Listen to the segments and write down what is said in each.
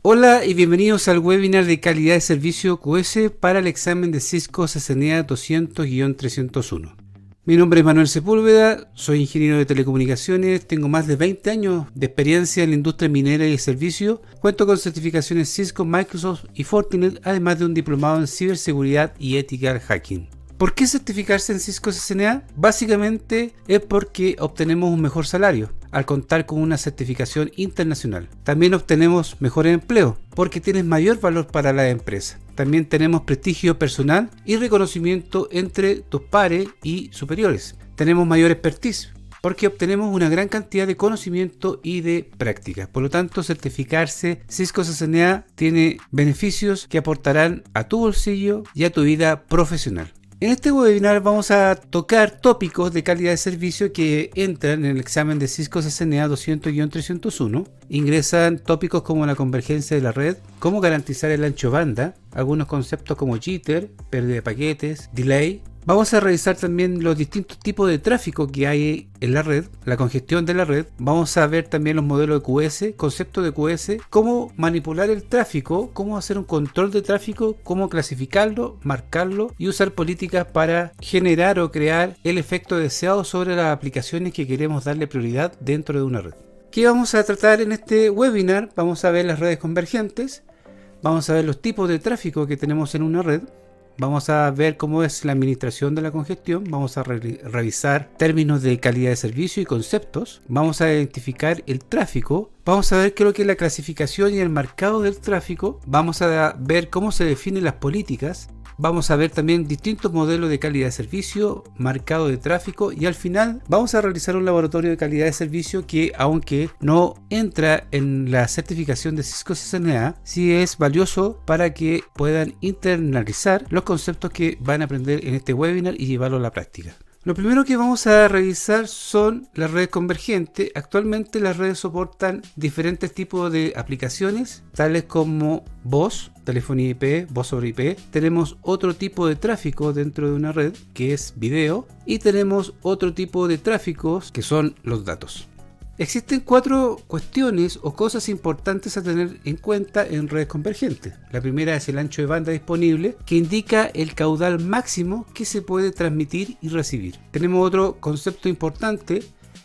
Hola y bienvenidos al webinar de calidad de servicio QS para el examen de Cisco CCNA 200-301. Mi nombre es Manuel Sepúlveda, soy ingeniero de telecomunicaciones, tengo más de 20 años de experiencia en la industria minera y de servicio, cuento con certificaciones Cisco, Microsoft y Fortinet, además de un diplomado en ciberseguridad y ethical hacking. ¿Por qué certificarse en Cisco CCNA? Básicamente es porque obtenemos un mejor salario al contar con una certificación internacional. También obtenemos mejor empleo porque tienes mayor valor para la empresa. También tenemos prestigio personal y reconocimiento entre tus pares y superiores. Tenemos mayor expertise porque obtenemos una gran cantidad de conocimiento y de práctica. Por lo tanto, certificarse Cisco CCNA tiene beneficios que aportarán a tu bolsillo y a tu vida profesional. En este webinar vamos a tocar tópicos de calidad de servicio que entran en el examen de Cisco CCNA 200-301. Ingresan tópicos como la convergencia de la red, cómo garantizar el ancho banda, algunos conceptos como jitter, pérdida de paquetes, delay. Vamos a revisar también los distintos tipos de tráfico que hay en la red, la congestión de la red. Vamos a ver también los modelos de QS, conceptos de QS, cómo manipular el tráfico, cómo hacer un control de tráfico, cómo clasificarlo, marcarlo y usar políticas para generar o crear el efecto deseado sobre las aplicaciones que queremos darle prioridad dentro de una red. ¿Qué vamos a tratar en este webinar? Vamos a ver las redes convergentes, vamos a ver los tipos de tráfico que tenemos en una red. Vamos a ver cómo es la administración de la congestión, vamos a revisar términos de calidad de servicio y conceptos, vamos a identificar el tráfico, vamos a ver qué es lo que es la clasificación y el marcado del tráfico, vamos a ver cómo se definen las políticas, vamos a ver también distintos modelos de calidad de servicio, marcado de tráfico y al final vamos a realizar un laboratorio de calidad de servicio que, aunque no entra en la certificación de Cisco CCNA, sí es valioso para que puedan internalizar los conceptos que van a aprender en este webinar y llevarlo a la práctica. Lo primero que vamos a revisar son las redes convergentes. Actualmente las redes soportan diferentes tipos de aplicaciones, tales como voz, telefonía IP, voz sobre IP. Tenemos otro tipo de tráfico dentro de una red, que es video, y tenemos otro tipo de tráficos, que son los datos. Existen 4 cuestiones o cosas importantes a tener en cuenta en redes convergentes. La primera es el ancho de banda disponible, que indica el caudal máximo que se puede transmitir y recibir. Tenemos otro concepto importante,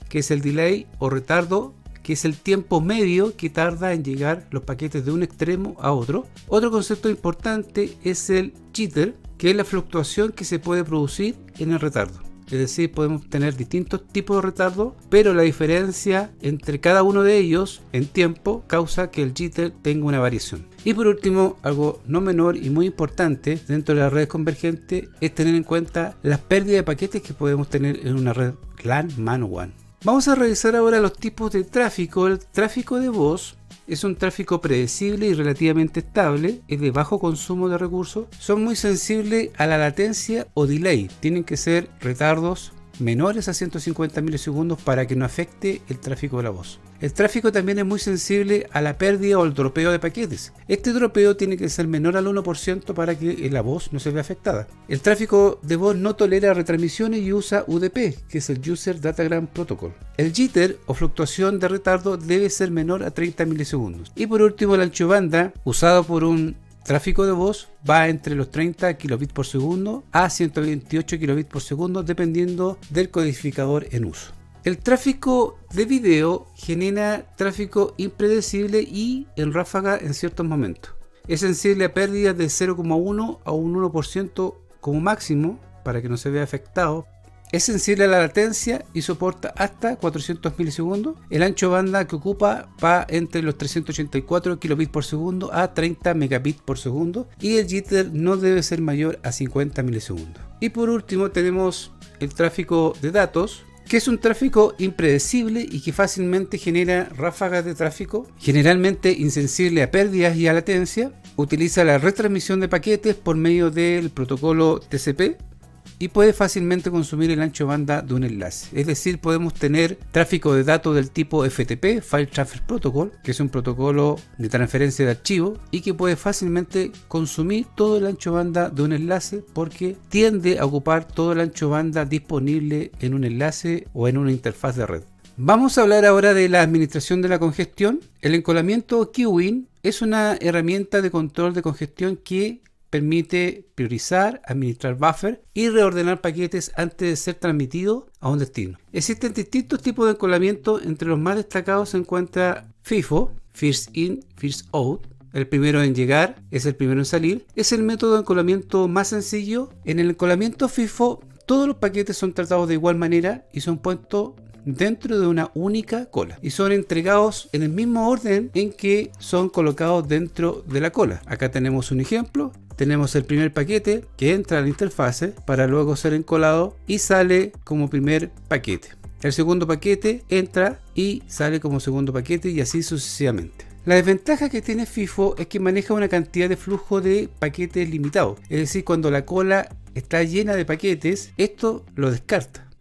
que es el delay o retardo, que es el tiempo medio que tarda en llegar los paquetes de un extremo a otro. Otro concepto importante es el jitter, que es la fluctuación que se puede producir en el retardo. Es decir, podemos tener distintos tipos de retardo, pero la diferencia entre cada uno de ellos en tiempo causa que el jitter tenga una variación. Y por último, algo no menor y muy importante dentro de las redes convergentes es tener en cuenta las pérdidas de paquetes que podemos tener en una red LAN Man WAN. Vamos a revisar ahora los tipos de tráfico. El tráfico de voz es un tráfico predecible y relativamente estable, es de bajo consumo de recursos, son muy sensibles a la latencia o delay, tienen que ser retardos menores a 150 milisegundos para que no afecte el tráfico de la voz. El tráfico también es muy sensible a la pérdida o el dropeo de paquetes. Este dropeo tiene que ser menor al 1% para que la voz no se vea afectada. El tráfico de voz no tolera retransmisiones y usa UDP, que es el User Datagram Protocol. El jitter o fluctuación de retardo debe ser menor a 30 milisegundos. Y por último, el ancho banda usado por un tráfico de voz va entre los 30 kilobits por segundo a 128 kilobits por segundo dependiendo del codificador en uso. El tráfico de video genera tráfico impredecible y en ráfaga en ciertos momentos. Es sensible a pérdidas de 0,1 a un 1% como máximo para que no se vea afectado. Es sensible a la latencia y soporta hasta 400 milisegundos. El ancho banda que ocupa va entre los 384 kilobits por segundo a 30 megabits por segundo. Y el jitter no debe ser mayor a 50 milisegundos. Y por último tenemos el tráfico de datos, que es un tráfico impredecible y que fácilmente genera ráfagas de tráfico, generalmente insensible a pérdidas y a latencia. Utiliza la retransmisión de paquetes por medio del protocolo TCP. Y puede fácilmente consumir el ancho banda de un enlace. Es decir, podemos tener tráfico de datos del tipo FTP, File Transfer Protocol, que es un protocolo de transferencia de archivos y que puede fácilmente consumir todo el ancho banda de un enlace porque tiende a ocupar todo el ancho banda disponible en un enlace o en una interfaz de red. Vamos a hablar ahora de la administración de la congestión. El encolamiento queuing es una herramienta de control de congestión que permite priorizar, administrar buffer y reordenar paquetes antes de ser transmitidos a un destino. Existen distintos tipos de encolamiento. Entre los más destacados se encuentra FIFO, First In, First Out. El primero en llegar es el primero en salir. Es el método de encolamiento más sencillo. En el encolamiento FIFO, todos los paquetes son tratados de igual manera y son puestos dentro de una única cola y son entregados en el mismo orden en que son colocados dentro de la cola. Acá tenemos un ejemplo. Tenemos el primer paquete que entra a la interfase para luego ser encolado y sale como primer paquete. El segundo paquete entra y sale como segundo paquete y así sucesivamente. La desventaja que tiene FIFO es que maneja una cantidad de flujo de paquetes limitado. Es decir, cuando la cola está llena de paquetes, esto lo descarta.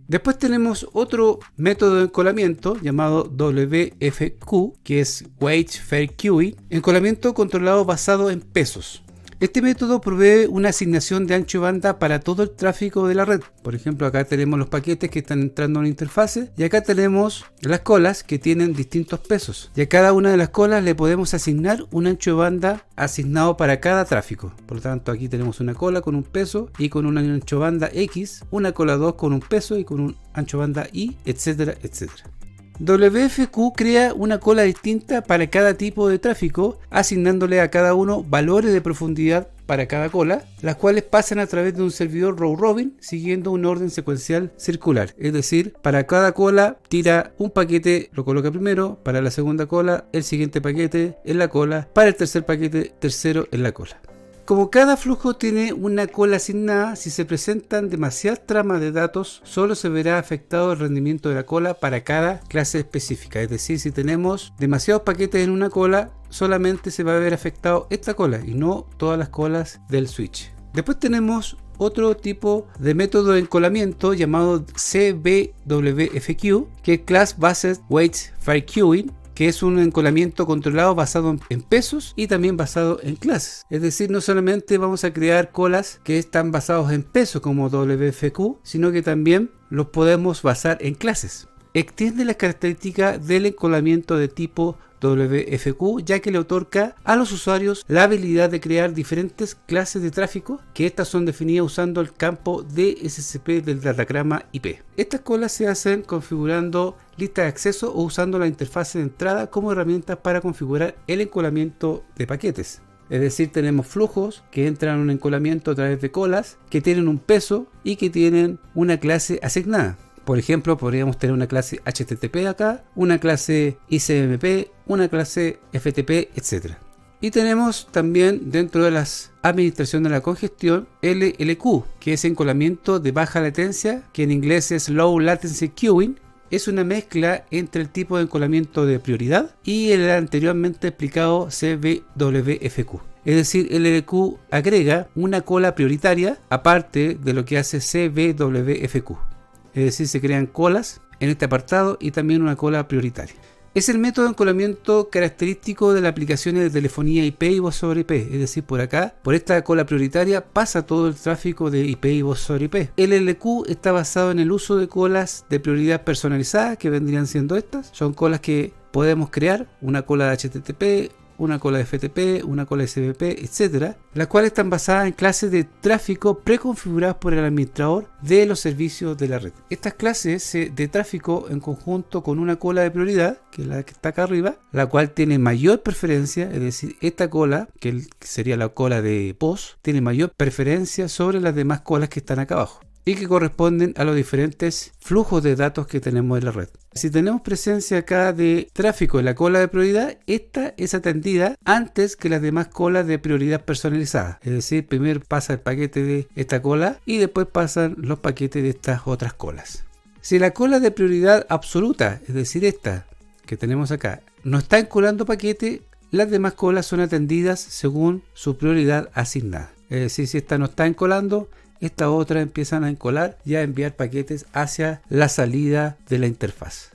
Después tenemos otro método de encolamiento llamado WFQ, que es Weight Fair Queuing, encolamiento controlado basado en pesos. Este método provee una asignación de ancho de banda para todo el tráfico de la red. Por ejemplo, acá tenemos los paquetes que están entrando a una interfase y acá tenemos las colas que tienen distintos pesos. Y a cada una de las colas le podemos asignar un ancho de banda asignado para cada tráfico. Por lo tanto, aquí tenemos una cola con un peso y con un ancho de banda X, una cola 2 con un peso y con un ancho de banda Y, etcétera, etcétera. WFQ crea una cola distinta para cada tipo de tráfico, asignándole a cada uno valores de profundidad para cada cola, las cuales pasan a través de un servidor round robin siguiendo un orden secuencial circular. Es decir, para cada cola tira un paquete, lo coloca primero, para la segunda cola el siguiente paquete en la cola, para el tercer paquete tercero en la cola. Como cada flujo tiene una cola asignada, si se presentan demasiadas tramas de datos, solo se verá afectado el rendimiento de la cola para cada clase específica. Es decir, si tenemos demasiados paquetes en una cola, solamente se va a ver afectado esta cola y no todas las colas del switch. Después tenemos otro tipo de método de encolamiento llamado CBWFQ, que es Class Based Weight Fair Queuing, que es un encolamiento controlado basado en pesos y también basado en clases. Es decir, no solamente vamos a crear colas que están basados en pesos como WFQ, sino que también los podemos basar en clases. Extiende las características del encolamiento de tipo WFQ, ya que le otorga a los usuarios la habilidad de crear diferentes clases de tráfico, que estas son definidas usando el campo DSCP del datagrama IP. Estas colas se hacen configurando listas de acceso o usando la interfaz de entrada como herramienta para configurar el encolamiento de paquetes. Es decir, tenemos flujos que entran en un encolamiento a través de colas que tienen un peso y que tienen una clase asignada. Por ejemplo, podríamos tener una clase HTTP acá, una clase ICMP, una clase FTP, etc. Y tenemos también dentro de las administración de la congestión LLQ, que es encolamiento de baja latencia, que en inglés es Low Latency Queuing. Es una mezcla entre el tipo de encolamiento de prioridad y el anteriormente explicado CBWFQ. Es decir, LLQ agrega una cola prioritaria aparte de lo que hace CBWFQ. Es decir, se crean colas en este apartado y también una cola prioritaria. Es el método de encolamiento característico de las aplicaciones de telefonía IP y voz sobre IP. Es decir, por acá, por esta cola prioritaria, pasa todo el tráfico de IP y voz sobre IP. El LLQ está basado en el uso de colas de prioridad personalizadas, que vendrían siendo estas. Son colas que podemos crear, una cola de HTTP, una cola de FTP, una cola de SBP, etc., las cuales están basadas en clases de tráfico preconfiguradas por el administrador de los servicios de la red. Estas clases de tráfico en conjunto con una cola de prioridad, que es la que está acá arriba, la cual tiene mayor preferencia, es decir, esta cola, que sería la cola de POS, tiene mayor preferencia sobre las demás colas que están acá abajo y que corresponden a los diferentes flujos de datos que tenemos en la red. Si tenemos presencia acá de tráfico en la cola de prioridad, esta es atendida antes que las demás colas de prioridad personalizada. Es decir, primero pasa el paquete de esta cola y después pasan los paquetes de estas otras colas. Si la cola de prioridad absoluta, es decir, esta que tenemos acá, no está encolando paquete, las demás colas son atendidas según su prioridad asignada. Es decir, si esta no está encolando, estas otras empiezan a encolar y a enviar paquetes hacia la salida de la interfaz.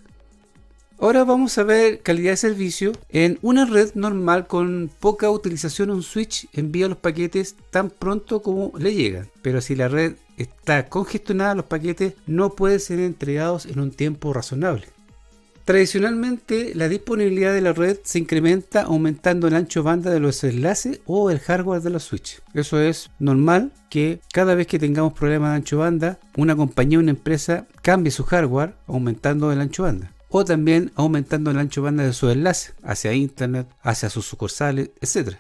Ahora vamos a ver calidad de servicio. En una red normal con poca utilización, un switch envía los paquetes tan pronto como le llegan. Pero si la red está congestionada, los paquetes no pueden ser entregados en un tiempo razonable. Tradicionalmente, la disponibilidad de la red se incrementa aumentando el ancho banda de los enlaces o el hardware de los switches. Eso es normal que cada vez que tengamos problemas de ancho banda, una compañía o una empresa cambie su hardware aumentando el ancho banda. O también aumentando el ancho banda de sus enlaces hacia internet, hacia sus sucursales, etc.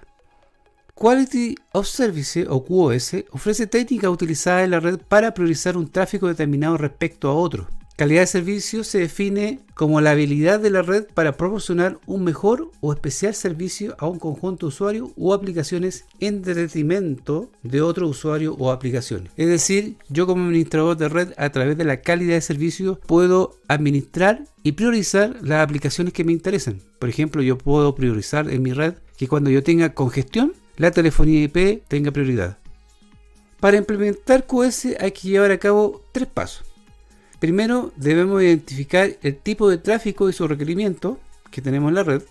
Quality of Service o QoS ofrece técnicas utilizadas en la red para priorizar un tráfico determinado respecto a otro. Calidad de servicio se define como la habilidad de la red para proporcionar un mejor o especial servicio a un conjunto de usuarios o aplicaciones en detrimento de otro usuario o aplicaciones. Es decir, yo como administrador de red, a través de la calidad de servicio, puedo administrar y priorizar las aplicaciones que me interesan. Por ejemplo, yo puedo priorizar en mi red que cuando yo tenga congestión, la telefonía IP tenga prioridad. Para implementar QoS hay que llevar a cabo 3 pasos. Primero, debemos identificar el tipo de tráfico y su requerimiento que tenemos en la red.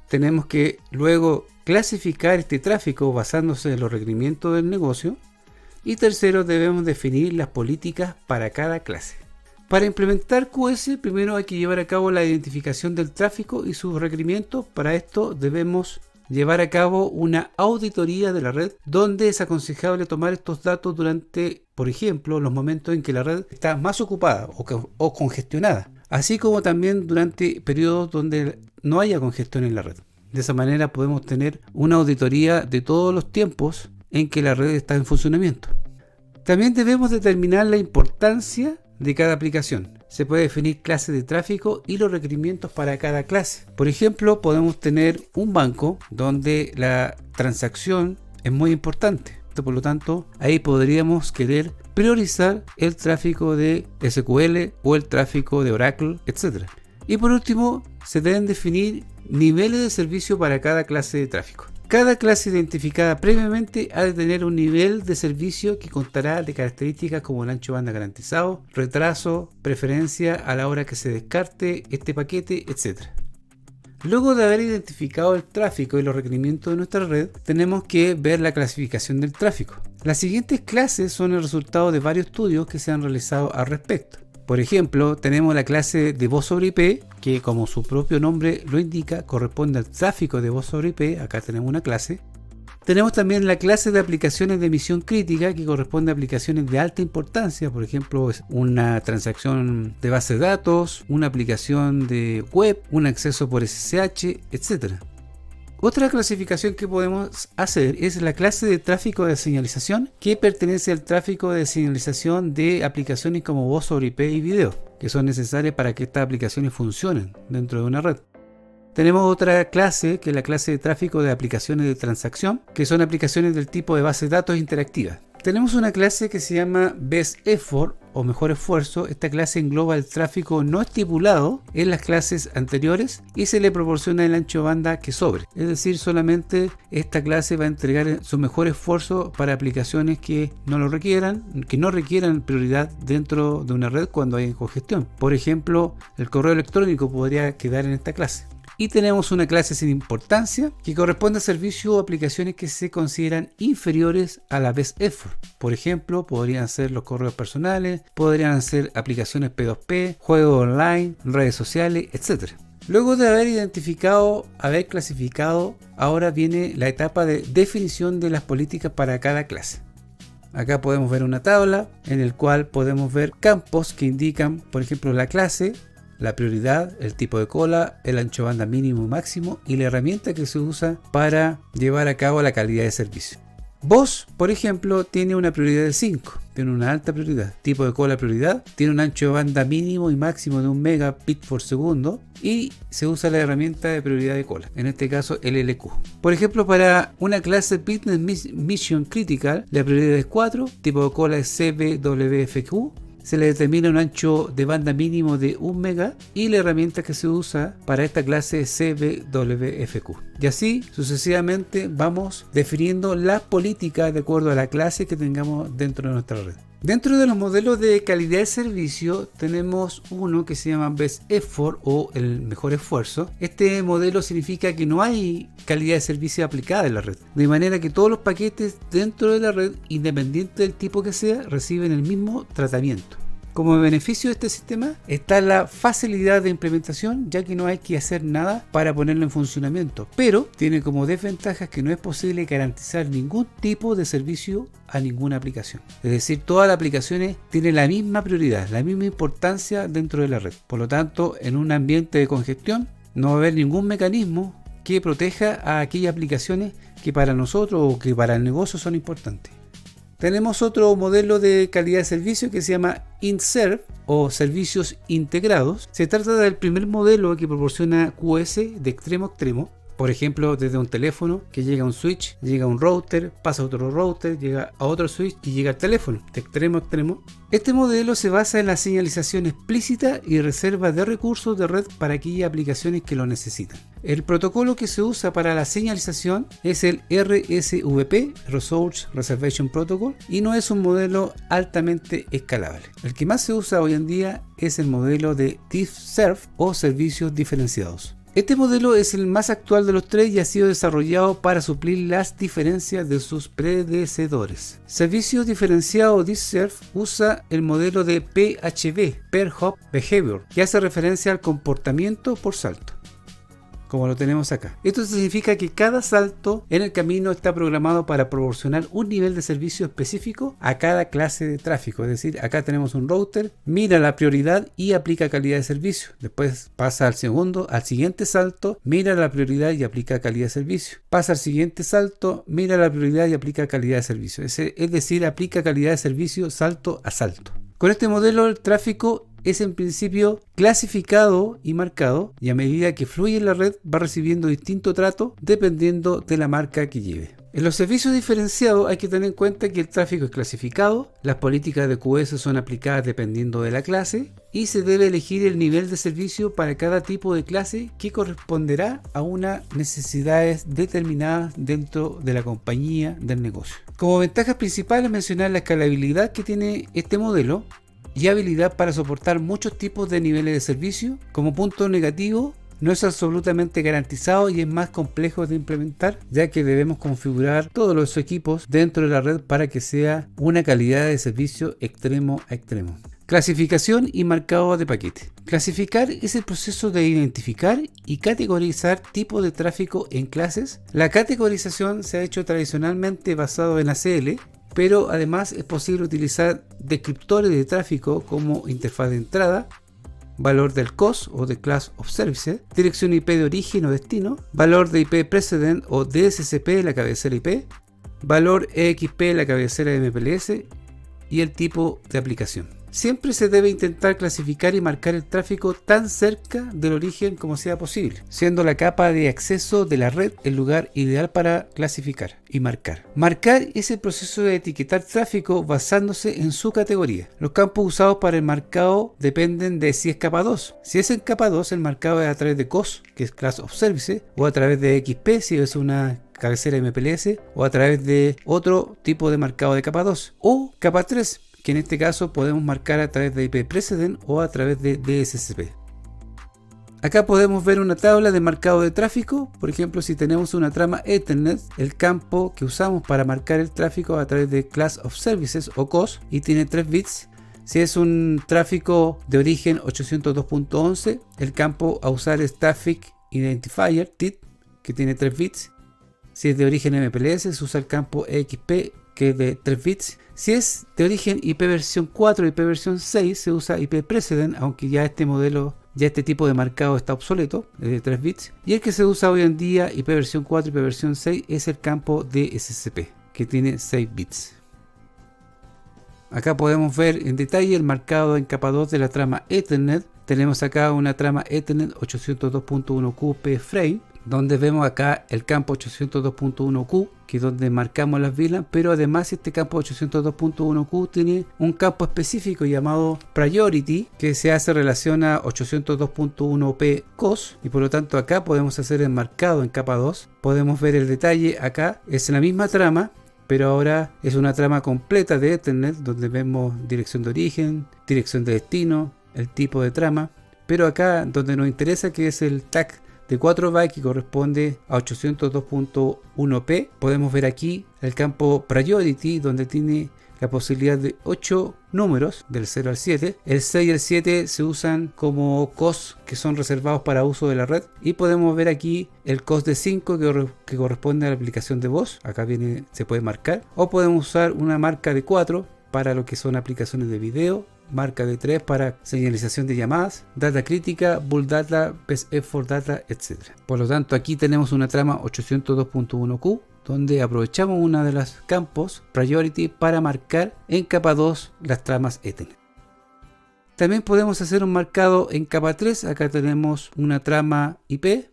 Tenemos que luego clasificar este tráfico basándose en los requerimientos del negocio. Y tercero, debemos definir las políticas para cada clase. Para implementar QoS, primero hay que llevar a cabo la identificación del tráfico y sus requerimientos. Para esto debemos llevar a cabo una auditoría de la red, donde es aconsejable tomar estos datos durante, por ejemplo, los momentos en que la red está más ocupada o congestionada, así como también durante periodos donde no haya congestión en la red. De esa manera podemos tener una auditoría de todos los tiempos en que la red está en funcionamiento. También debemos determinar la importancia de cada aplicación. Se puede definir clases de tráfico y los requerimientos para cada clase. Por ejemplo, podemos tener un banco donde la transacción es muy importante. Por lo tanto, ahí podríamos querer priorizar el tráfico de SQL o el tráfico de Oracle, etc. Y por último, se deben definir niveles de servicio para cada clase de tráfico. Cada clase identificada previamente ha de tener un nivel de servicio que constará de características como el ancho banda garantizado, retraso, preferencia a la hora que se descarte este paquete, etc. Luego de haber identificado el tráfico y los requerimientos de nuestra red, tenemos que ver la clasificación del tráfico. Las siguientes clases son el resultado de varios estudios que se han realizado al respecto. Por ejemplo, tenemos la clase de voz sobre IP, que como su propio nombre lo indica, corresponde al tráfico de voz sobre IP. Acá tenemos una clase. Tenemos también la clase de aplicaciones de misión crítica, que corresponde a aplicaciones de alta importancia, por ejemplo, una transacción de base de datos, una aplicación de web, un acceso por SSH, etc. Otra clasificación que podemos hacer es la clase de tráfico de señalización, que pertenece al tráfico de señalización de aplicaciones como voz sobre IP y video, que son necesarias para que estas aplicaciones funcionen dentro de una red. Tenemos otra clase, que es la clase de tráfico de aplicaciones de transacción, que son aplicaciones del tipo de base de datos interactivas. Tenemos una clase que se llama Best Effort o mejor esfuerzo. Esta clase engloba el tráfico no estipulado en las clases anteriores y se le proporciona el ancho banda que sobre. Es decir, solamente esta clase va a entregar su mejor esfuerzo para aplicaciones que no lo requieran, que no requieran prioridad dentro de una red cuando hay congestión. Por ejemplo, el correo electrónico podría quedar en esta clase. Y tenemos una clase sin importancia que corresponde a servicios o aplicaciones que se consideran inferiores a la Best Effort. Por ejemplo, podrían ser los correos personales, podrían ser aplicaciones P2P, juegos online, redes sociales, etc. Luego de haber identificado, haber clasificado, ahora viene la etapa de definición de las políticas para cada clase. Acá podemos ver una tabla en la cual podemos ver campos que indican, por ejemplo, la clase, la prioridad, el tipo de cola, el ancho banda mínimo y máximo y la herramienta que se usa para llevar a cabo la calidad de servicio. Voz, por ejemplo, tiene una prioridad de 5, tiene una alta prioridad. Tipo de cola prioridad, tiene un ancho de banda mínimo y máximo de 1 megabit por segundo y se usa la herramienta de prioridad de cola, en este caso LLQ. Por ejemplo, para una clase Business Mission Critical, la prioridad es 4, tipo de cola es CBWFQ. Se le determina un ancho de banda mínimo de 1 mega y la herramienta que se usa para esta clase es CBWFQ. Y así sucesivamente vamos definiendo las políticas de acuerdo a la clase que tengamos dentro de nuestra red. Dentro de los modelos de calidad de servicio tenemos uno que se llama Best Effort o el mejor esfuerzo. Este modelo significa que no hay calidad de servicio aplicada en la red, de manera que todos los paquetes dentro de la red, independiente del tipo que sea, reciben el mismo tratamiento. Como beneficio de este sistema está la facilidad de implementación, ya que no hay que hacer nada para ponerlo en funcionamiento, pero tiene como desventajas que no es posible garantizar ningún tipo de servicio a ninguna aplicación. Es decir, todas las aplicaciones tienen la misma prioridad, la misma importancia dentro de la red. Por lo tanto, en un ambiente de congestión no va a haber ningún mecanismo que proteja a aquellas aplicaciones que para nosotros o que para el negocio son importantes. Tenemos otro modelo de calidad de servicio que se llama InServ o servicios integrados. Se trata del primer modelo que proporciona QoS de extremo a extremo. Por ejemplo, desde un teléfono que llega a un switch, llega a un router, pasa a otro router, llega a otro switch y llega al teléfono, de extremo a extremo. Este modelo se basa en la señalización explícita y reserva de recursos de red para aquellas aplicaciones que lo necesitan. El protocolo que se usa para la señalización es el RSVP, Resource Reservation Protocol, y no es un modelo altamente escalable. El que más se usa hoy en día es el modelo de DiffServ o servicios diferenciados. Este modelo es el más actual de los tres y ha sido desarrollado para suplir las diferencias de sus predecesores. Servicios diferenciados DiffServ usa el modelo de PHB, Per Hop Behavior, que hace referencia al comportamiento por salto, como lo tenemos acá. Esto significa que cada salto en el camino está programado para proporcionar un nivel de servicio específico a cada clase de tráfico. Es decir, acá tenemos un router, mira la prioridad y aplica calidad de servicio. Después pasa al siguiente salto, mira la prioridad y aplica calidad de servicio. Pasa al siguiente salto, mira la prioridad y aplica calidad de servicio. Es decir, aplica calidad de servicio salto a salto. Con este modelo el tráfico es en principio clasificado y marcado, y a medida que fluye en la red va recibiendo distinto trato dependiendo de la marca que lleve. En los servicios diferenciados hay que tener en cuenta que el tráfico es clasificado, las políticas de QoS son aplicadas dependiendo de la clase y se debe elegir el nivel de servicio para cada tipo de clase que corresponderá a unas necesidades determinadas dentro de la compañía del negocio. Como ventajas principales mencionar la escalabilidad que tiene este modelo y habilidad para soportar muchos tipos de niveles de servicio. Como punto negativo, no es absolutamente garantizado y es más complejo de implementar, ya que debemos configurar todos los equipos dentro de la red para que sea una calidad de servicio extremo a extremo. Clasificación y marcado de paquete. Clasificar es el proceso de identificar y categorizar tipos de tráfico en clases. La categorización se ha hecho tradicionalmente basado en ACL, pero además es posible utilizar descriptores de tráfico como interfaz de entrada, valor del COS o de Class of Services, dirección IP de origen o destino, valor de IP precedent o DSCP, la cabecera IP, valor EXP, la cabecera de MPLS y el tipo de aplicación. Siempre se debe intentar clasificar y marcar el tráfico tan cerca del origen como sea posible, siendo la capa de acceso de la red el lugar ideal para clasificar y marcar. Marcar es el proceso de etiquetar tráfico basándose en su categoría. Los campos usados para el marcado dependen de si es capa 2. Si es en capa 2, el marcado es a través de COS, que es Class of Services, o a través de XP, si es una cabecera MPLS, o a través de otro tipo de marcado de capa 2, o capa 3, que en este caso podemos marcar a través de IP precedent o a través de DSCP. Acá podemos ver una tabla de marcado de tráfico. Por ejemplo, si tenemos una trama Ethernet, el campo que usamos para marcar el tráfico a través de Class of Services o COS y tiene 3 bits. Si es un tráfico de origen 802.11, el campo a usar es Traffic Identifier TID, que tiene 3 bits. Si es de origen MPLS, se usa el campo EXP, que es de 3 bits. Si es de origen IP versión 4 y IP versión 6, se usa IP precedent, aunque ya este tipo de marcado está obsoleto, es de 3 bits. Y el que se usa hoy en día, IP versión 4 y IP versión 6, es el campo DSCP, que tiene 6 bits. Acá podemos ver en detalle el marcado en capa 2 de la trama Ethernet. Tenemos acá una trama Ethernet 802.1Q P-Frame, donde vemos acá el campo 802.1Q, que es donde marcamos las VLAN, pero además este campo 802.1Q tiene un campo específico llamado Priority, que se hace relación a 802.1P COS, y por lo tanto acá podemos hacer el marcado en capa 2. Podemos ver el detalle acá, es la misma trama, pero ahora es una trama completa de Ethernet, donde vemos dirección de origen, dirección de destino, el tipo de trama, pero acá donde nos interesa, que es el tag de 4 bytes que corresponde a 802.1p, podemos ver aquí el campo Priority, donde tiene la posibilidad de 8 números del 0 al 7. El 6 y el 7 se usan como COS que son reservados para uso de la red, y podemos ver aquí el COS de 5 que corresponde a la aplicación de voz. Acá viene, se puede marcar, o podemos usar una marca de 4 para lo que son aplicaciones de video, marca de 3 para señalización de llamadas, data crítica, bulk data, best effort data, etc. Por lo tanto, aquí tenemos una trama 802.1q donde aprovechamos una de los campos priority para marcar en capa 2 las tramas Ethernet. También podemos hacer un marcado en capa 3. Acá tenemos una trama IP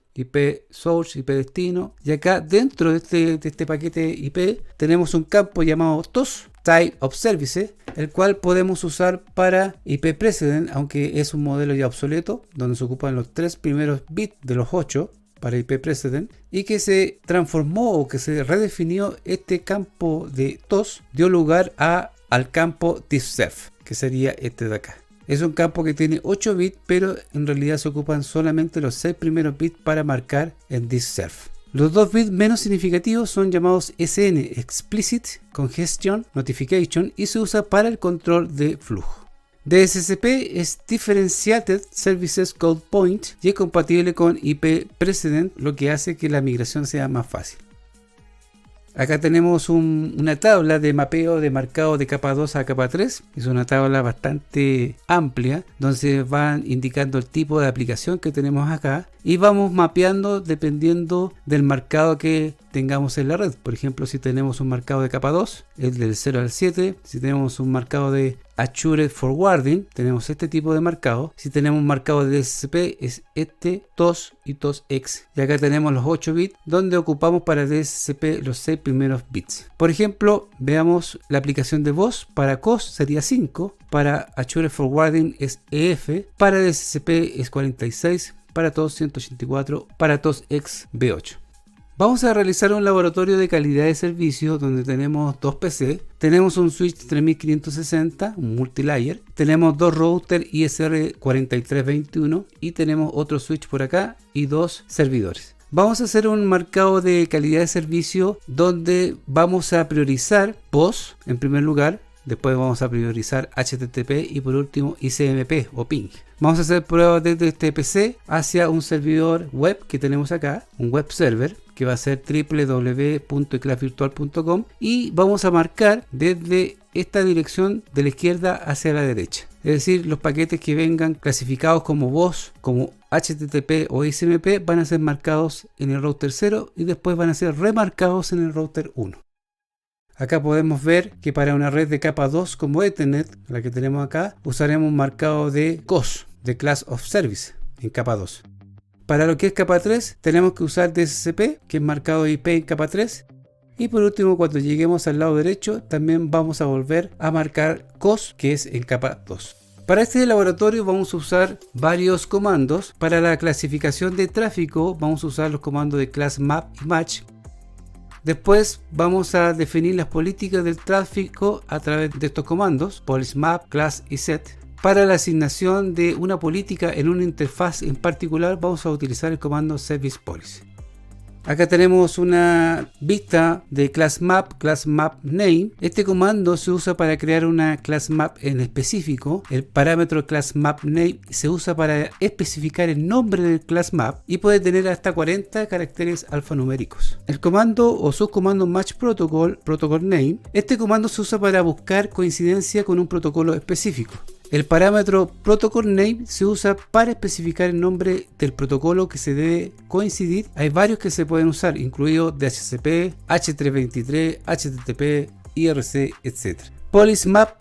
source, IP destino, y acá dentro de este paquete IP tenemos un campo llamado TOS, Type of Service, el cual podemos usar para IP Precedent, aunque es un modelo ya obsoleto, donde se ocupan los 3 primeros bits de los 8 para IP Precedent, y que se transformó o que se redefinió este campo de TOS, dio lugar al campo DiffServ, que sería este de acá. Es un campo que tiene 8 bits, pero en realidad se ocupan solamente los 6 primeros bits para marcar en DiffServ. Los 2 bits menos significativos son llamados SN, Explicit Congestion Notification, y se usa para el control de flujo. DSCP es Differentiated Services Code Point y es compatible con IP Precedent, lo que hace que la migración sea más fácil. Acá tenemos una tabla de mapeo de marcado de capa 2 a capa 3. Es una tabla bastante amplia donde se van indicando el tipo de aplicación que tenemos acá y vamos mapeando dependiendo del marcado que tengamos en la red. Por ejemplo, si tenemos un marcado de capa 2, es del 0 al 7. Si tenemos un marcado de Assured Forwarding, tenemos este tipo de marcado. Si tenemos un marcado de DSCP, es este TOS y TOSX. Y acá tenemos los 8 bits donde ocupamos para DSCP los 6 primeros bits. Por ejemplo, veamos la aplicación de voz. Para COS sería 5, para Assured Forwarding es EF, para DSCP es 46, para TOS 184, para TOSX B8. Vamos a realizar un laboratorio de calidad de servicio donde tenemos 2 PC, tenemos un switch 3560, un multilayer, tenemos 2 routers ISR 4321 y tenemos otro switch por acá y 2 servidores. Vamos a hacer un marcado de calidad de servicio donde vamos a priorizar POS en primer lugar, después vamos a priorizar HTTP y por último ICMP o ping. Vamos a hacer pruebas desde este PC hacia un servidor web que tenemos acá, un web server que va a ser www.eclassvirtual.com, y vamos a marcar desde esta dirección de la izquierda hacia la derecha. Es decir, los paquetes que vengan clasificados como voz, como HTTP o ICMP van a ser marcados en el router 0 y después van a ser remarcados en el router 1. Acá podemos ver que para una red de capa 2 como Ethernet, la que tenemos acá, usaremos un marcado de COS, de Class of Service, en capa 2. Para lo que es capa 3, tenemos que usar DSCP, que es marcado IP en capa 3. Y por último, cuando lleguemos al lado derecho, también vamos a volver a marcar COS, que es en capa 2. Para este laboratorio vamos a usar varios comandos. Para la clasificación de tráfico, vamos a usar los comandos de class map y match. Después vamos a definir las políticas del tráfico a través de estos comandos, policy map, class y set. Para la asignación de una política en una interfaz en particular, vamos a utilizar el comando service policy. Acá tenemos una vista de class map name. Este comando se usa para crear una class map en específico. El parámetro class map name se usa para especificar el nombre del class map y puede tener hasta 40 caracteres alfanuméricos. El comando o subcomando match protocol name. Este comando se usa para buscar coincidencia con un protocolo específico. El parámetro protocol name se usa para especificar el nombre del protocolo que se debe coincidir. Hay varios que se pueden usar, incluidos DHCP, H323, HTTP, IRC, etc. Policy map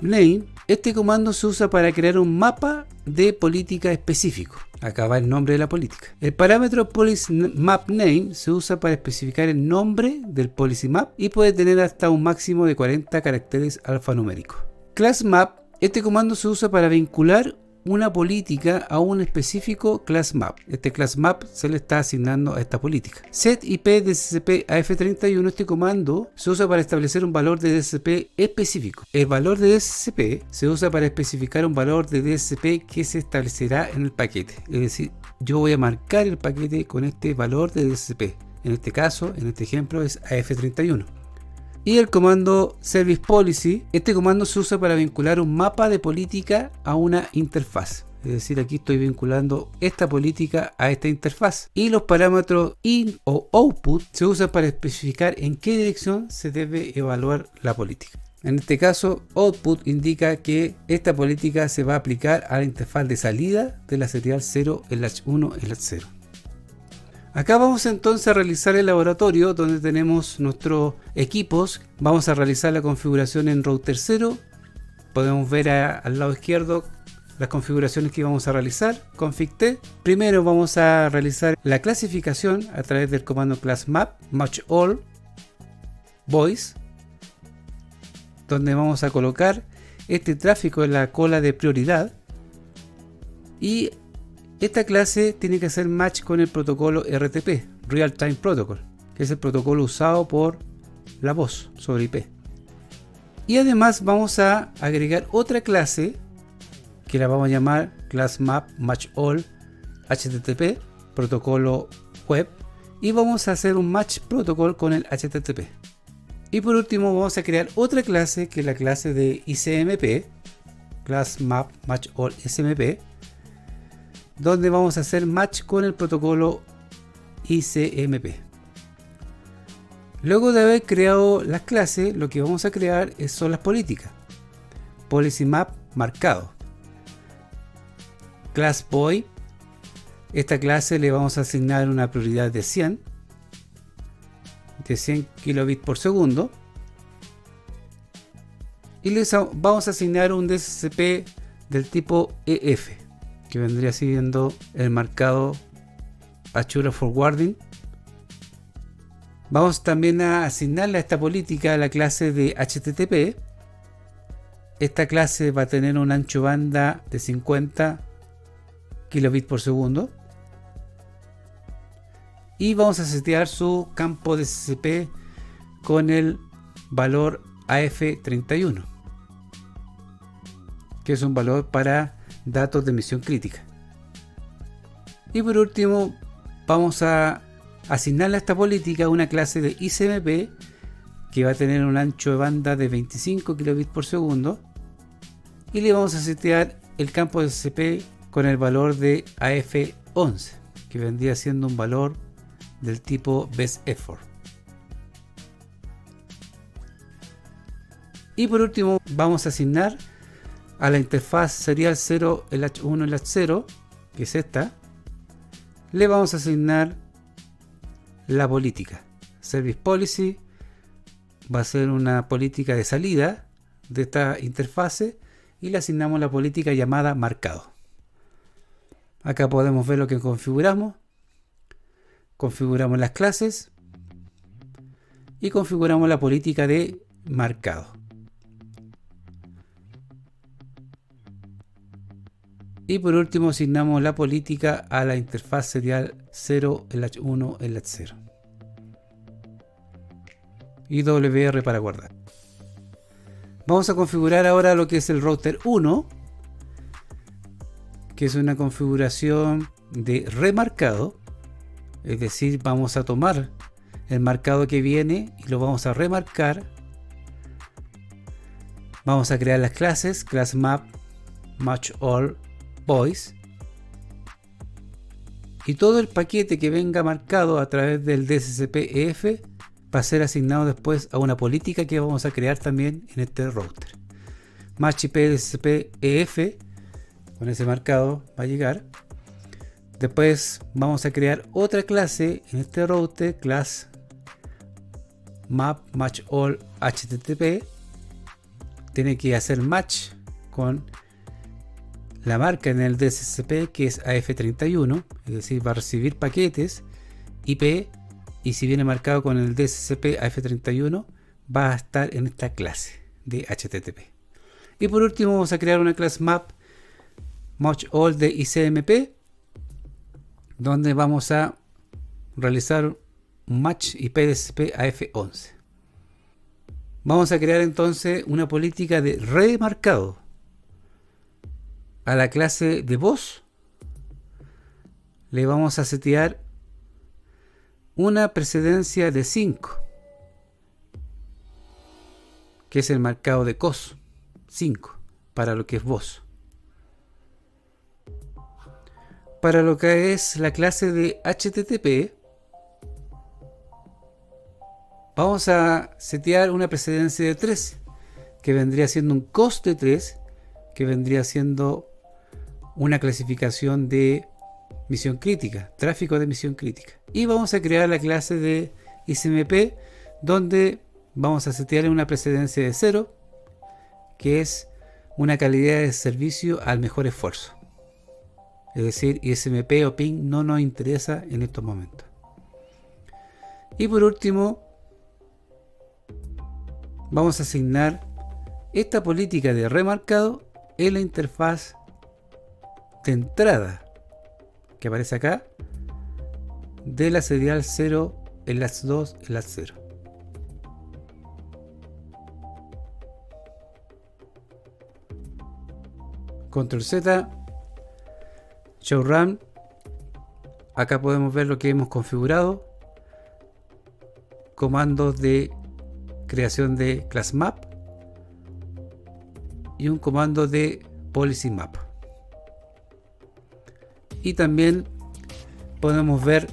name. Este comando se usa para crear un mapa de política específico. Acá va el nombre de la política. El parámetro policy map name se usa para especificar el nombre del policy map y puede tener hasta un máximo de 40 caracteres alfanuméricos. Class map. Este comando se usa para vincular una política a un específico class map. Este class map se le está asignando a esta política. Set IP DSCP AF31. Este comando se usa para establecer un valor de DSCP específico. El valor de DSCP se usa para especificar un valor de DSCP que se establecerá en el paquete. Es decir, yo voy a marcar el paquete con este valor de DSCP. En este caso, en este ejemplo, es AF31. Y el comando Service Policy, este comando se usa para vincular un mapa de política a una interfaz. Es decir, aquí estoy vinculando esta política a esta interfaz. Y los parámetros in o output se usan para especificar en qué dirección se debe evaluar la política. En este caso, output indica que esta política se va a aplicar a la interfaz de salida de la serial 0, el H1, el H0. Acá vamos entonces a realizar el laboratorio donde tenemos nuestros equipos. Vamos a realizar la configuración en router 0. Podemos ver al lado izquierdo las configuraciones que vamos a realizar. Config T. Primero vamos a realizar la clasificación a través del comando class map match all voice, donde vamos a colocar este tráfico en la cola de prioridad, y esta clase tiene que hacer match con el protocolo RTP, Real Time Protocol, que es el protocolo usado por la voz sobre IP. Y además vamos a agregar otra clase que la vamos a llamar class map match all HTTP, protocolo web, y vamos a hacer un match protocol con el HTTP. Y por último vamos a crear otra clase que es la clase de ICMP, class map match all SMP, donde vamos a hacer match con el protocolo ICMP. Luego de haber creado las clases, lo que vamos a crear son las políticas. Policy map marcado. Class boy. Esta clase le vamos a asignar una prioridad de 100 kilobits por segundo. Y le vamos a asignar un DSCP del tipo EF, que vendría siendo el marcado Assure Forwarding. Vamos también a asignarle a esta política la clase de HTTP. Esta clase va a tener un ancho banda de 50 kilobits por segundo. Y vamos a setear su campo de DSCP con el valor AF31, que es un valor para datos de emisión crítica. Y por último vamos a asignarle a esta política una clase de ICMP que va a tener un ancho de banda de 25 kilobits por segundo, y le vamos a setear el campo de DSCP con el valor de AF11, que vendría siendo un valor del tipo Best Effort. Y por último vamos a asignar a la interfaz serial 0, el H1, el H0, que es esta, le vamos a asignar la política. Service Policy va a ser una política de salida de esta interfase y le asignamos la política llamada marcado. Acá podemos ver lo que configuramos. Configuramos las clases y configuramos la política de marcado. Y por último asignamos la política a la interfaz serial 0, el H1, el H0. Y WR para guardar. Vamos a configurar ahora lo que es el router 1, que es una configuración de remarcado. Es decir, vamos a tomar el marcado que viene y lo vamos a remarcar. Vamos a crear las clases class map match all voice, y todo el paquete que venga marcado a través del DSCP-EF va a ser asignado después a una política que vamos a crear también en este router. Match IP DSCP-EF, con ese marcado va a llegar. Después vamos a crear otra clase en este router, class map match all HTTP. Tiene que hacer match con la marca en el DSCP, que es AF31, es decir, va a recibir paquetes IP, y si viene marcado con el DSCP AF31 va a estar en esta clase de HTTP. Y por último vamos a crear una clase map match all de ICMP, donde vamos a realizar un match IP DSCP AF11. Vamos a crear entonces una política de remarcado. A la clase de voz le vamos a setear una precedencia de 5. que es el marcado de COS 5 para lo que es voz. Para lo que es la clase de HTTP, vamos a setear una precedencia de 3, que vendría siendo un COS de 3, que vendría siendo una clasificación de misión crítica, tráfico de misión crítica. Y vamos a crear la clase de ICMP, donde vamos a setear una precedencia de 0, que es una calidad de servicio al mejor esfuerzo. Es decir, ISMP o ping no nos interesa en estos momentos. Y por último, vamos a asignar esta política de remarcado en la interfaz de entrada que aparece acá de la serial 0, enlace 2, enlace 0. Control Z, Show Run. Acá podemos ver lo que hemos configurado. Comandos de creación de class map y un comando de policy map. Y también podemos ver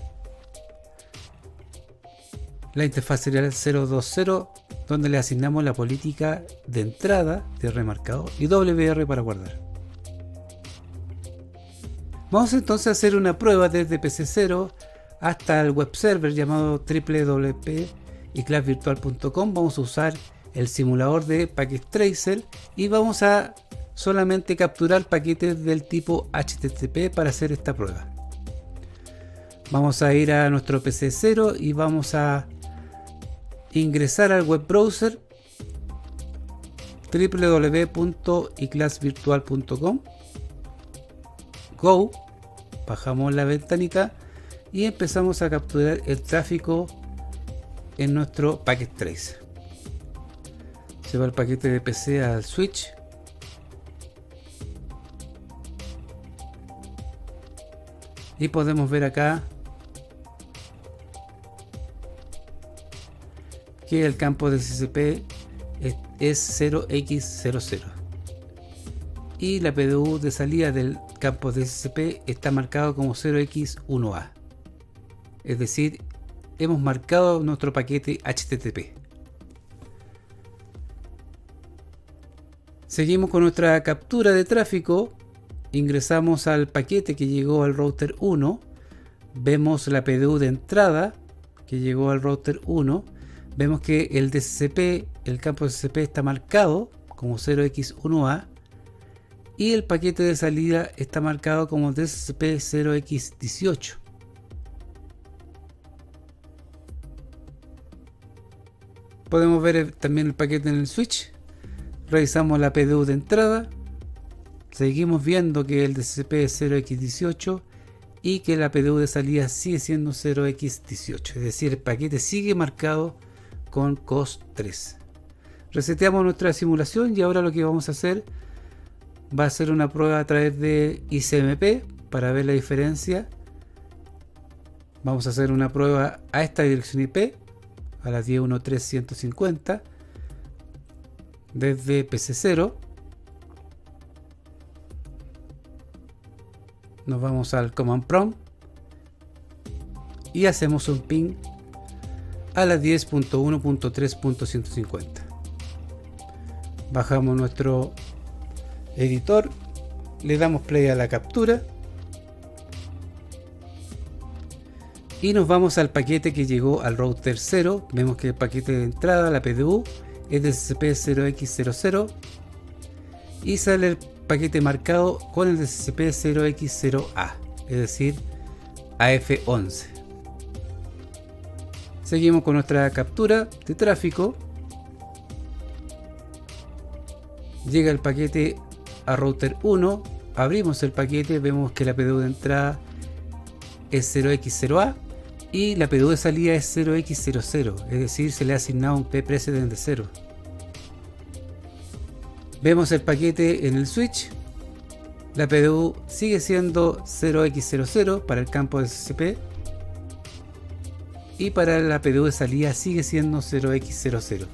la interfaz serial 020, donde le asignamos la política de entrada de remarcado y WR para guardar. Vamos entonces a hacer una prueba desde PC0 hasta el web server llamado www.iclassvirtual.com. Vamos a usar el simulador de Packet Tracer y vamos a solamente capturar paquetes del tipo HTTP para hacer esta prueba. Vamos a ir a nuestro PC0 y vamos a ingresar al web browser www.iclassvirtual.com. Go, bajamos la ventanita y empezamos a capturar el tráfico en nuestro Packet Tracer. Se va el paquete de PC al switch. Y podemos ver acá que el campo de CCP es 0x00 y la PDU de salida del campo de SCP está marcado como 0x1A, es decir, hemos marcado nuestro paquete HTTP. Seguimos con nuestra captura de tráfico, ingresamos al paquete que llegó al router 1, vemos la PDU de entrada que llegó al router 1, vemos que el DCP, el campo de SCP está marcado como 0x1A y el paquete de salida está marcado como DCP 0x18. Podemos ver también el paquete en el switch. Revisamos la PDU de entrada. Seguimos viendo que el DCP es 0x18 y que la PDU de salida sigue siendo 0x18. Es decir, el paquete sigue marcado con COS 3. Reseteamos nuestra simulación y ahora lo que vamos a hacer va a ser una prueba a través de ICMP para ver la diferencia. Vamos a hacer una prueba a esta dirección IP, a la 10.1.3.150 desde PC0. Nos vamos al command prompt y hacemos un ping a la 10.1.3.150. Bajamos nuestro editor, le damos play a la captura y nos vamos al paquete que llegó al router 0. Vemos que el paquete de entrada, la PDU, es de DCP0x00 y sale el paquete marcado con el DCP0x0A, es decir, AF11. Seguimos con nuestra captura de tráfico. Llega el paquete a router 1, abrimos el paquete, vemos que la PDU de entrada es 0x0A y la PDU de salida es 0x00, es decir, se le ha asignado un p-precedent de 0. Vemos el paquete en el switch, la PDU sigue siendo 0x00 para el campo de SCP y para la PDU de salida sigue siendo 0x00.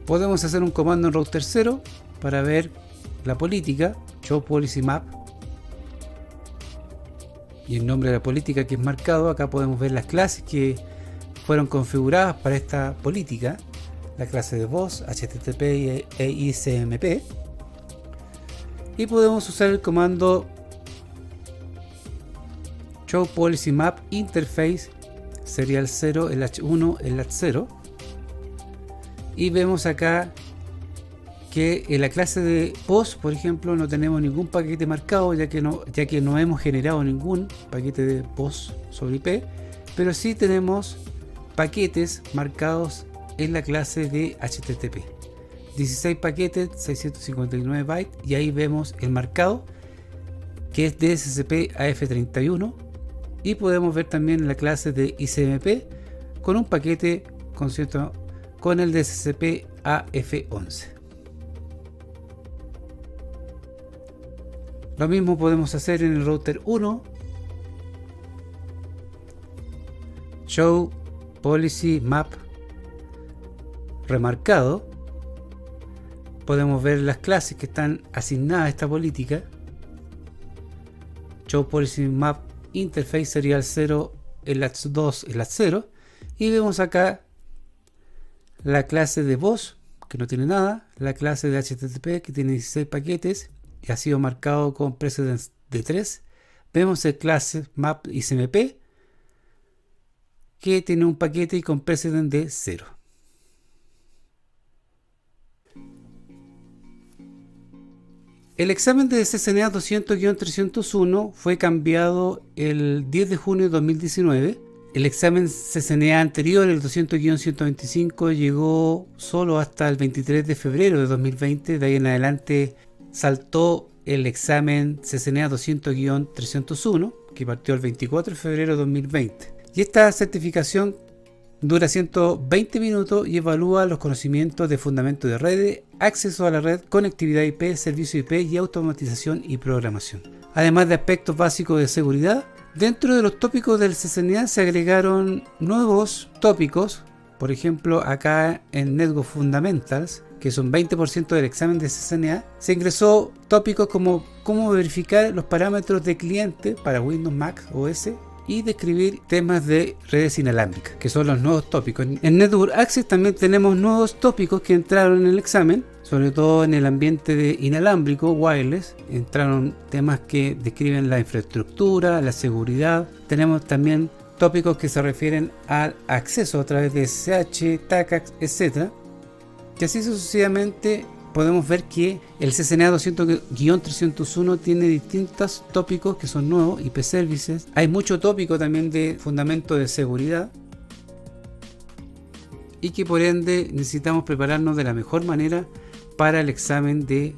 Podemos hacer un comando en router 0 para ver la política, show policy map, y el nombre de la política que es marcado. Acá podemos ver las clases que fueron configuradas para esta política, la clase de voz, HTTP e ICMP, y podemos usar el comando show policy map interface serial 0 el H1 el H0, y vemos acá que en la clase de voz, por ejemplo, no tenemos ningún paquete marcado, ya que no hemos generado ningún paquete de voz sobre IP, pero sí tenemos paquetes marcados en la clase de HTTP. 16 paquetes, 659 bytes, y ahí vemos el marcado que es DSCP AF31, y podemos ver también la clase de ICMP con un paquete con el DSCP AF11. Lo mismo podemos hacer en el router 1, show policy map remarcado. Podemos ver las clases que están asignadas a esta política, show policy map interface serial 0 el H2 el H0, y vemos acá la clase de voz que no tiene nada, la clase de HTTP que tiene 16 paquetes y ha sido marcado con precedence de 3. Vemos el clase map ICMP que tiene un paquete con precedence de 0. El examen de CCNA 200-301 fue cambiado el 10 de junio de 2019. El examen CCNA anterior, el 200-125, llegó solo hasta el 23 de febrero de 2020. De ahí en adelante saltó el examen CCNA 200-301, que partió el 24 de febrero de 2020. Y esta certificación dura 120 minutos y evalúa los conocimientos de fundamento de redes, acceso a la red, conectividad IP, servicio IP y automatización y programación. Además de aspectos básicos de seguridad, dentro de los tópicos del CCNA se agregaron nuevos tópicos. Por ejemplo, acá en Network Fundamentals, que son 20% del examen de CCNA, se ingresó tópicos como cómo verificar los parámetros de cliente para Windows, Mac, OS, y describir temas de redes inalámbricas, que son los nuevos tópicos. En Network Access también tenemos nuevos tópicos que entraron en el examen, sobre todo en el ambiente de inalámbrico, wireless. Entraron temas que describen la infraestructura, la seguridad. Tenemos también tópicos que se refieren al acceso a través de SSH, TACACS, etc. Y así sucesivamente podemos ver que el CCNA 200-301 tiene distintos tópicos que son nuevos, IP Services. Hay mucho tópico también de fundamento de seguridad, y que por ende necesitamos prepararnos de la mejor manera para el examen de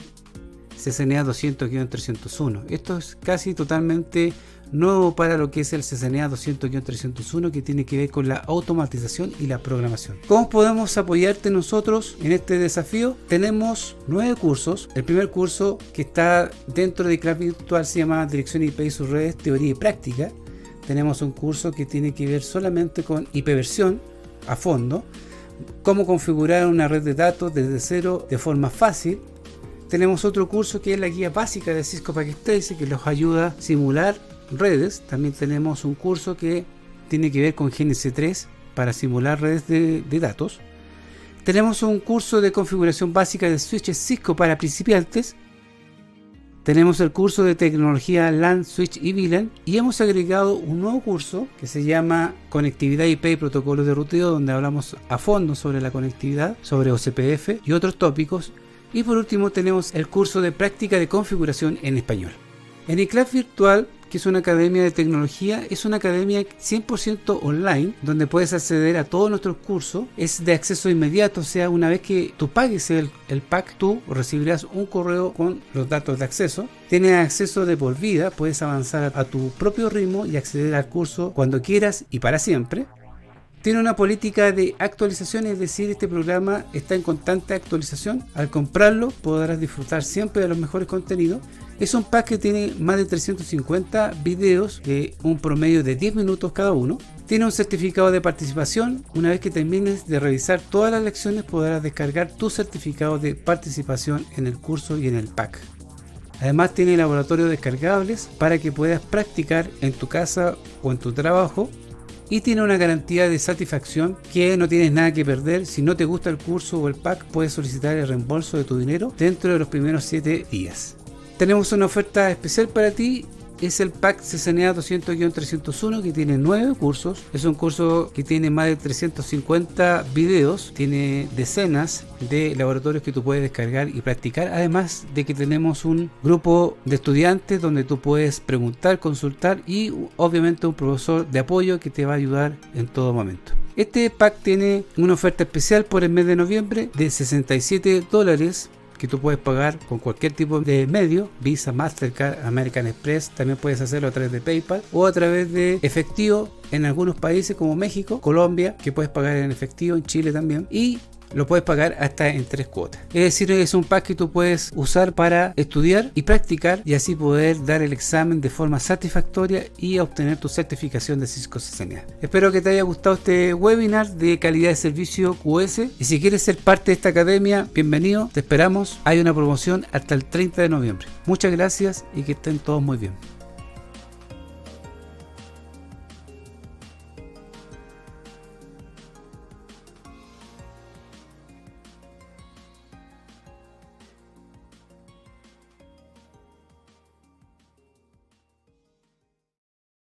CCNA 200-301. Esto es casi totalmente nuevo para lo que es el CCNA 200-301, que tiene que ver con la automatización y la programación. ¿Cómo podemos apoyarte nosotros en este desafío? Tenemos 9 cursos. El primer curso, que está dentro de Class Virtual, se llama Dirección IP y sus redes, teoría y práctica. Tenemos un curso que tiene que ver solamente con IPversión a fondo, cómo configurar una red de datos desde cero de forma fácil. Tenemos otro curso que es la guía básica de Cisco Packet Tracer, que los ayuda a simular redes. También tenemos un curso que tiene que ver con GNC3 para simular redes de datos. Tenemos un curso de configuración básica de switches Cisco para principiantes. Tenemos el curso de tecnología LAN, Switch y VLAN, y hemos agregado un nuevo curso que se llama Conectividad IP y Protocolos de Ruteo, donde hablamos a fondo sobre la conectividad, sobre OCPF y otros tópicos. Y por último tenemos el curso de práctica de configuración en español. En iClass Virtual, que es una academia de tecnología, es una academia 100% online, donde puedes acceder a todos nuestros cursos. Es de acceso inmediato, o sea, una vez que tú pagues el pack, tú recibirás un correo con los datos de acceso. Tienes acceso de por vida, puedes avanzar a tu propio ritmo y acceder al curso cuando quieras y para siempre. Tiene una política de actualización, es decir, este programa está en constante actualización. Al comprarlo podrás disfrutar siempre de los mejores contenidos. Es un pack que tiene más de 350 videos de un promedio de 10 minutos cada uno. Tiene un certificado de participación. Una vez que termines de revisar todas las lecciones podrás descargar tu certificado de participación en el curso y en el pack. Además tiene laboratorios descargables para que puedas practicar en tu casa o en tu trabajo. Y tiene una garantía de satisfacción que no tienes nada que perder. Si no te gusta el curso o el pack, puedes solicitar el reembolso de tu dinero dentro de los primeros 7 días. Tenemos una oferta especial para ti. Es el pack CCNA 200-301 que tiene 9 cursos. Es un curso que tiene más de 350 videos. Tiene decenas de laboratorios que tú puedes descargar y practicar. Además de que tenemos un grupo de estudiantes donde tú puedes preguntar, consultar y obviamente un profesor de apoyo que te va a ayudar en todo momento. Este pack tiene una oferta especial por el mes de noviembre de $67 que tú puedes pagar con cualquier tipo de medio, Visa, Mastercard, American Express. También puedes hacerlo a través de PayPal o a través de efectivo en algunos países como México, Colombia, que puedes pagar en efectivo, en Chile también, y lo puedes pagar hasta en 3 cuotas. Es decir, es un pack que tú puedes usar para estudiar y practicar y así poder dar el examen de forma satisfactoria y obtener tu certificación de Cisco CCNA. Espero que te haya gustado este webinar de calidad de servicio QS y si quieres ser parte de esta academia, bienvenido, te esperamos. Hay una promoción hasta el 30 de noviembre. Muchas gracias y que estén todos muy bien.